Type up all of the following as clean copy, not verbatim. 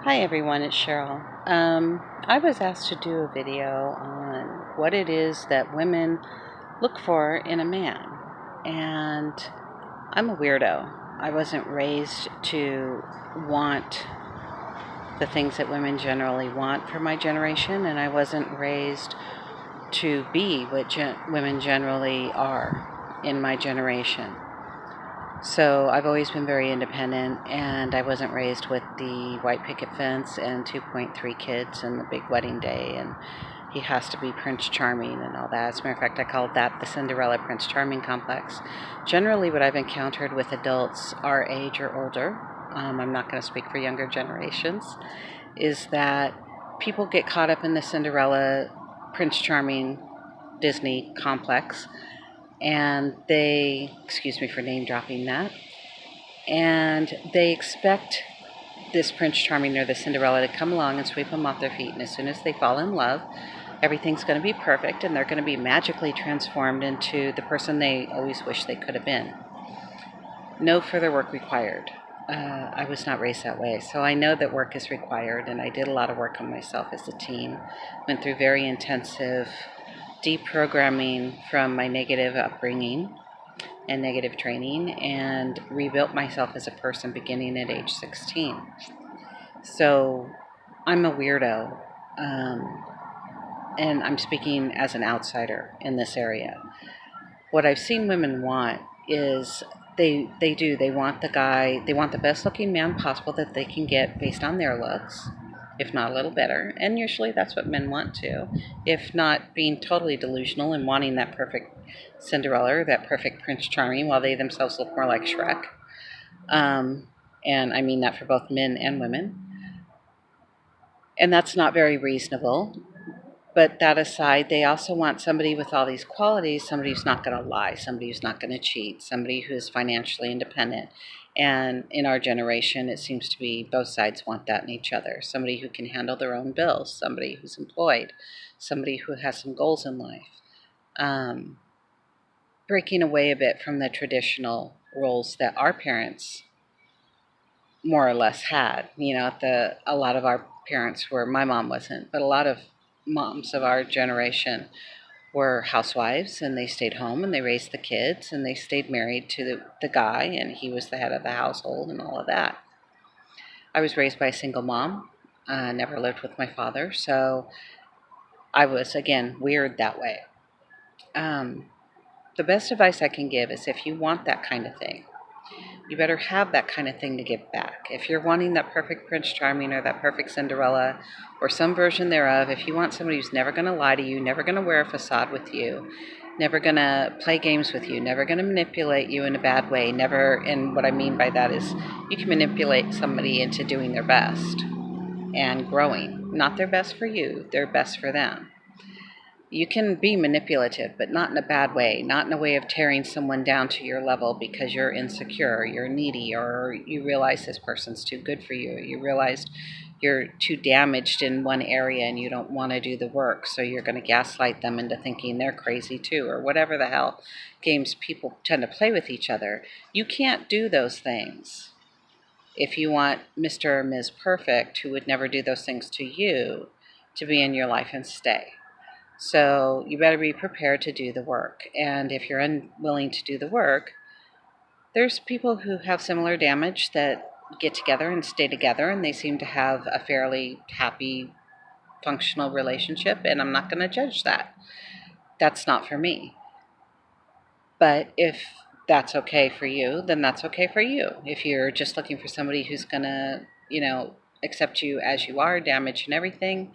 Hi everyone, it's Cheryl. I was asked to do a video on what it is that women look for in a man. And I'm a weirdo. I wasn't raised to want the things that women generally want for my generation, and I wasn't raised to be what women generally are in my generation. So I've always been very independent, and I wasn't raised with the white picket fence and 2.3 kids and the big wedding day, and he has to be Prince Charming and all that. As a matter of fact, I called that the Cinderella Prince Charming complex. Generally, what I've encountered with adults our age or older, I'm not going to speak for younger generations, is that people get caught up in the Cinderella Prince Charming Disney complex, and excuse me for name dropping that, and they expect this Prince Charming or the Cinderella to come along and sweep them off their feet, and as soon as they fall in love, everything's going to be perfect, and they're going to be magically transformed into the person they always wish they could have been. No further work required. I was not raised that way, so I know that work is required, and I did a lot of work on myself as a teen. Went through very intensive deprogramming from my negative upbringing and negative training, and rebuilt myself as a person beginning at age 16. So I'm a weirdo, and I'm speaking as an outsider in this area. What I've seen women want is they want the best looking man possible that they can get based on their looks, if not a little better, and usually that's what men want too, if not being totally delusional and wanting that perfect Cinderella or that perfect Prince Charming while they themselves look more like Shrek. And I mean that for both men and women. And that's not very reasonable. But that aside, they also want somebody with all these qualities, somebody who's not going to lie, somebody who's not going to cheat, somebody who's financially independent. And in our generation, it seems to be both sides want that in each other. Somebody who can handle their own bills, somebody who's employed, somebody who has some goals in life. Breaking away a bit from the traditional roles that our parents more or less had. A lot of our parents were, my mom wasn't, but a lot of moms of our generation were housewives, and they stayed home and they raised the kids and they stayed married to the guy, and he was the head of the household and all of that. I was raised by a single mom, never lived with my father, so I was, again, weird that way. The best advice I can give is if you want that kind of thing, you better have that kind of thing to give back. If you're wanting that perfect Prince Charming or that perfect Cinderella or some version thereof, if you want somebody who's never going to lie to you, never going to wear a facade with you, never going to play games with you, never going to manipulate you in a bad way, never, and what I mean by that is you can manipulate somebody into doing their best and growing. Not their best for you, their best for them. You can be manipulative, but not in a bad way, not in a way of tearing someone down to your level because you're insecure, you're needy, or you realize this person's too good for you. You realize you're too damaged in one area and you don't want to do the work, so you're going to gaslight them into thinking they're crazy too, or whatever the hell games people tend to play with each other. You can't do those things. If you want Mr. or Ms. Perfect, who would never do those things to you, to be in your life and stay. So you better be prepared to do the work. And if you're unwilling to do the work, there's people who have similar damage that get together and stay together, and they seem to have a fairly happy, functional relationship, and I'm not going to judge that. That's not for me. But if that's okay for you, then that's okay for you. If you're just looking for somebody who's going to, accept you as you are, damaged and everything,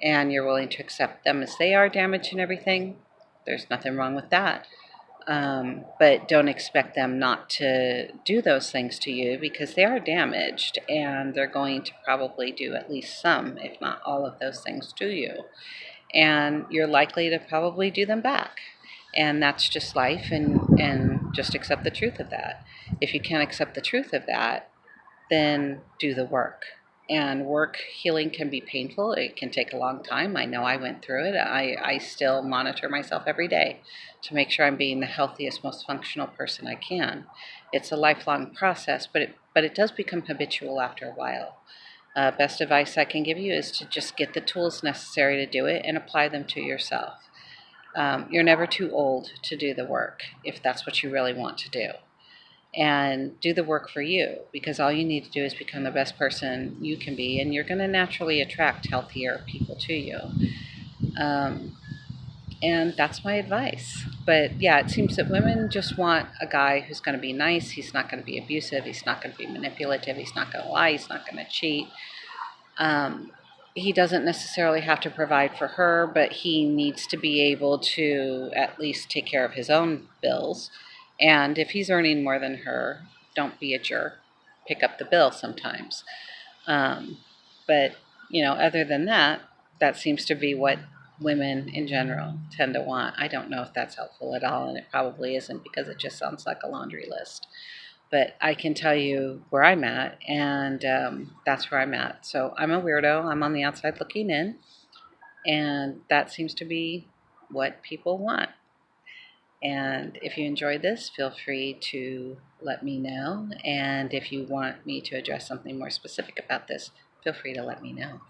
and you're willing to accept them as they are, damaged and everything, there's nothing wrong with that. But don't expect them not to do those things to you, because they are damaged and they're going to probably do at least some, if not all of those things to you. And you're likely to probably do them back. And that's just life, and just accept the truth of that. If you can't accept the truth of that, then do the work. And work healing can be painful. It can take a long time. I know I went through it. I still monitor myself every day to make sure I'm being the healthiest, most functional person I can. It's a lifelong process, but it does become habitual after a while. Best advice I can give you is to just get the tools necessary to do it and apply them to yourself. You're never too old to do the work if that's what you really want to do. And do the work for you, because all you need to do is become the best person you can be, and you're going to naturally attract healthier people to you. And that's my advice. But yeah, it seems that women just want a guy who's going to be nice. He's not going to be abusive. He's not going to be manipulative. He's not going to lie. He's not going to cheat. Um, he doesn't necessarily have to provide for her, but he needs to be able to at least take care of his own bills. And if he's earning more than her, don't be a jerk. Pick up the bill sometimes. Um, but, other than that, that seems to be what women in general tend to want. I don't know if that's helpful at all, and it probably isn't because it just sounds like a laundry list. But I can tell you where I'm at, and that's where I'm at. So I'm a weirdo. I'm on the outside looking in, and that seems to be what people want. And if you enjoyed this, feel free to let me know. And if you want me to address something more specific about this, feel free to let me know.